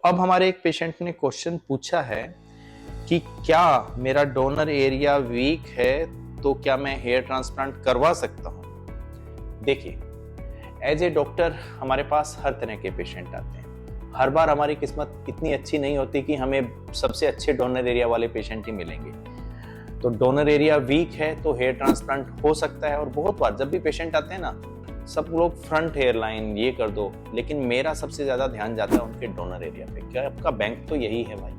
अब हमारे एक पेशेंट ने क्वेश्चन पूछा है कि क्या मेरा डोनर एरिया वीक है तो क्या मैं हेयर ट्रांसप्लांट करवा सकता हूं। देखिए, एज ए डॉक्टर हमारे पास हर तरह के पेशेंट आते हैं। हर बार हमारी किस्मत इतनी अच्छी नहीं होती कि हमें सबसे अच्छे डोनर एरिया वाले पेशेंट ही मिलेंगे। तो डोनर एरिया वीक है तो हेयर ट्रांसप्लांट हो सकता है। और बहुत बार जब भी पेशेंट आते हैं ना, सब लोग फ्रंट हेयर लाइन ये कर दो, लेकिन मेरा सबसे ज्यादा ध्यान जाता है उनके डोनर एरिया पे। क्या आपका बैंक तो यही है भाई,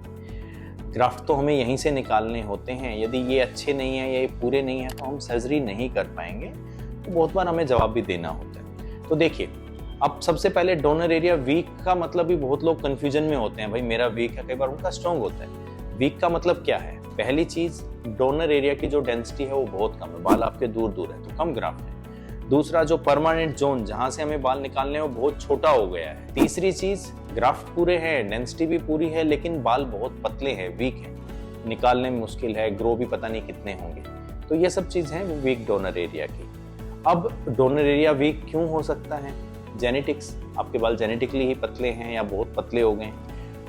ग्राफ्ट तो हमें यहीं से निकालने होते हैं। यदि ये अच्छे नहीं है या ये पूरे नहीं है तो हम सर्जरी नहीं कर पाएंगे। तो बहुत बार हमें जवाब भी देना होता है। तो देखिए, अब सबसे पहले डोनर एरिया वीक का मतलब भी बहुत लोग कंफ्यूजन में होते हैं, भाई मेरा वीक है, कई बार उनका स्ट्रॉन्ग होता है। वीक का मतलब क्या है? पहली चीज, डोनर एरिया की जो डेंसिटी है वो बहुत कम है, बाल आपके दूर दूर है तो कम ग्राफ्ट है। दूसरा, जो परमानेंट जोन जहां से हमें बाल निकालने हैं वो बहुत छोटा हो गया है। तीसरी चीज, ग्राफ्ट पूरे हैं, डेंसिटी भी पूरी है, लेकिन बाल बहुत पतले हैं, वीक है, निकालने में मुश्किल है, ग्रो भी पता नहीं कितने होंगे। तो ये सब चीज है वीक डोनर एरिया की। अब डोनर एरिया वीक क्यों हो सकता है? जेनेटिक्स, आपके बाल जेनेटिकली ही पतले हैं या बहुत पतले हो गए।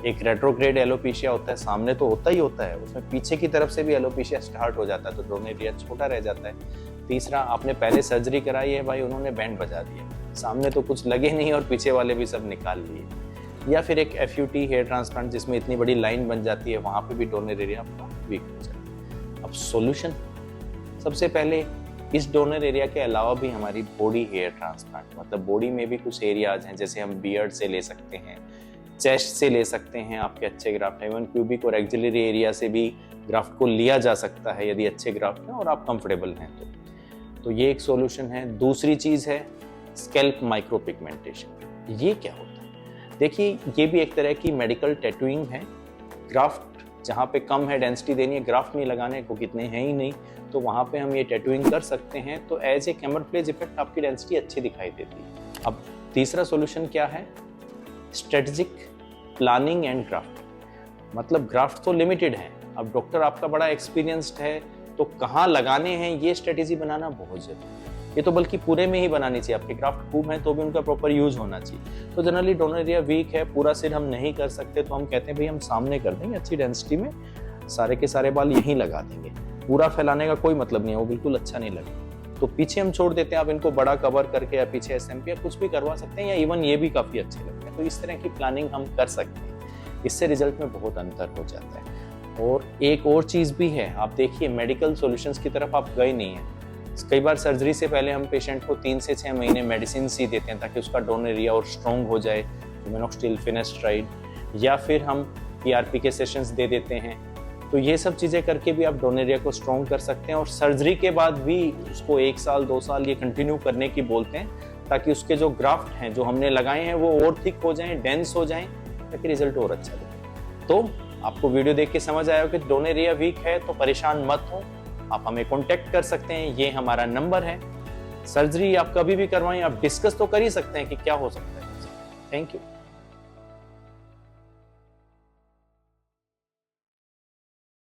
एक रेट्रोग्रेड एलोपेशिया होता है, सामने तो होता ही होता है, उसमें पीछे की तरफ से भी एलोपेशिया स्टार्ट हो जाता है तो डोनर एरिया छोटा रह जाता है। तीसरा, आपने पहले सर्जरी कराई है भाई, उन्होंने बैंड बजा दिया, सामने तो कुछ लगे नहीं और पीछे वाले भी सब निकाल लिए। या फिर एक एफयूटी हेयर ट्रांसप्लांट जिसमें इतनी बड़ी लाइन बन जाती है, वहां पे भी डोनर एरिया आपका वीक हो जाता है। अब सॉल्यूशन, सबसे पहले इस डोनर एरिया के अलावा भी हमारी बॉडी हेयर ट्रांसप्लांट, मतलब बॉडी में भी कुछ एरियाज हैं, जैसे हम बियर्ड से ले सकते हैं, चेस्ट से ले सकते हैं, आपके अच्छे ग्राफ्ट है, इवन प्यूबिक और एक्सिलरी एरिया से भी ग्राफ्ट को लिया जा सकता है यदि अच्छे ग्राफ्ट हैं और आप कंफर्टेबल हैं तो ये एक सॉल्यूशन है। दूसरी चीज है स्कैल्प माइक्रो पिगमेंटेशन। ये क्या होता है? देखिए, ये भी एक तरह की मेडिकल टैटूइंग है। ग्राफ्ट जहाँ पे कम है, डेंसिटी देनी है, ग्राफ्ट नहीं लगाने को, कितने हैं ही नहीं, तो वहाँ पे हम ये टैटूइंग कर सकते हैं। तो एज ए कैमोफ्लेज इफेक्ट आपकी डेंसिटी अच्छी दिखाई देती है। अब तीसरा सॉल्यूशन क्या है? Strategic planning and graft. मतलब ग्राफ्ट तो लिमिटेड है, अब डॉक्टर आपका बड़ा एक्सपीरियंस्ड है तो कहाँ लगाने हैं ये स्ट्रेटेजी बनाना बहुत जरूरी है। ये तो बल्कि पूरे में ही बनानी चाहिए, आपके ग्राफ्ट खूब हैं तो भी उनका प्रॉपर यूज होना चाहिए। तो जनरली डोनर एरिया वीक है, पूरा सिर हम नहीं कर सकते तो हम कहते हैं भाई हम सामने कर देंगे अच्छी डेंसिटी में, सारे के सारे बाल यहीं लगा देंगे। पूरा फैलाने का कोई मतलब नहीं है, वो बिल्कुल अच्छा नहीं लगेगा, तो पीछे हम छोड़ देते हैं। आप इनको बड़ा कवर करके या पीछे एसएमपी या कुछ भी करवा सकते हैं, या इवन ये भी काफी अच्छे लगते हैं। तो इस तरह की प्लानिंग हम कर सकते हैं, इससे रिजल्ट में बहुत अंतर हो जाता है। और एक और चीज़ भी है, आप देखिए मेडिकल सॉल्यूशंस की तरफ आप गए नहीं हैं। कई बार सर्जरी से पहले हम पेशेंट को 3 से 6 महीने मेडिसिन सी देते हैं ताकि उसका डोनर एरिया और स्ट्रॉन्ग हो जाए, मिनोक्सिडिल, फिनेस्ट्राइड, या फिर हम पीआरपी के सेशंस दे देते हैं। तो ये सब चीज़ें करके भी आप डोनर एरिया को स्ट्रॉन्ग कर सकते हैं। और सर्जरी के बाद भी उसको 1 साल 2 साल ये कंटिन्यू करने की बोलते हैं, ताकि उसके जो ग्राफ्ट हैं जो हमने लगाए हैं वो और थिक हो जाएं, डेंस हो जाएं, ताकि रिजल्ट और अच्छा दे। तो आपको वीडियो देख के समझ आया हो कि डोनर एरिया वीक है तो परेशान मत हो, आप हमें कांटेक्ट कर सकते हैं, ये हमारा नंबर है। सर्जरी आप कभी भी करवाएं, आप डिस्कस तो कर ही सकते हैं कि क्या हो सकता है। Thank you.